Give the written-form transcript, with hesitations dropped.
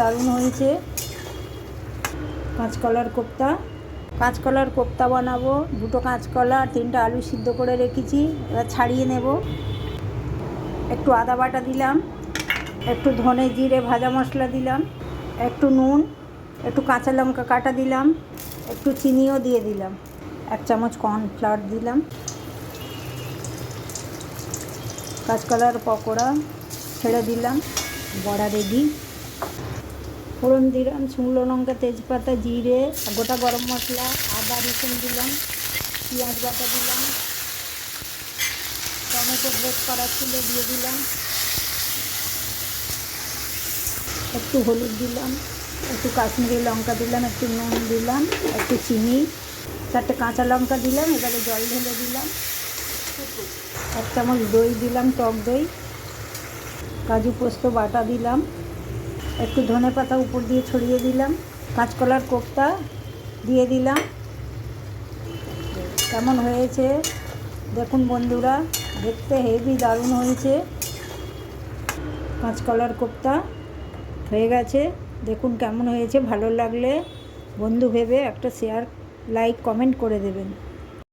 দারুণ হয়েছে কাঁচকলার কোপ্তা। কাঁচকলার কোপ্তা বানাবো। দুটো কাঁচকলা, 3টা আলু সিদ্ধ করে রেখেছি, এবার ছাড়িয়ে নেব। একটু আদা বাটা দিলাম, একটু ধনে জিরে ভাজা মশলা দিলাম, একটু নুন, একটু কাঁচা লঙ্কা কাটা দিলাম, একটু চিনিও দিয়ে দিলাম, 1 চামচ কর্নফ্লাওয়ার দিলাম। কাঁচকলার পকোড়া ছেড়ে দিলাম, বড়া রেডি। ফোড়ন দিলাম শুকনো লঙ্কা, তেজপাতা, জিরে, গোটা গরম মশলা, আদা রসুন দিলাম, পেঁয়াজ বাটা দিলাম, টমেটো গ্রেট করা ছিল দিয়ে দিলাম, একটু হলুদ দিলাম, একটু কাশ্মীরি লঙ্কা দিলাম, একটু নুন দিলাম, একটু চিনি, 4টে কাঁচা লঙ্কা দিলাম। এবারে জল ঢেলে দিলাম, 1 চামচ দই দিলাম, টক দই, কাজু পোস্ত বাটা দিলাম, একটু ধনে পাতা উপর দিয়ে ছড়িয়ে দিলাম, কাঁচকলার কোপ্তা দিয়ে দিলাম। কেমন হয়েছে দেখুন বন্ধুরা, দেখতে হেভি দারুণ হয়েছে। কাঁচকলার কোপ্তা হয়ে গেছে, দেখুন কেমন হয়েছে। ভালো লাগলে বন্ধু ভেবে একটা শেয়ার, লাইক, কমেন্ট করে দেবেন।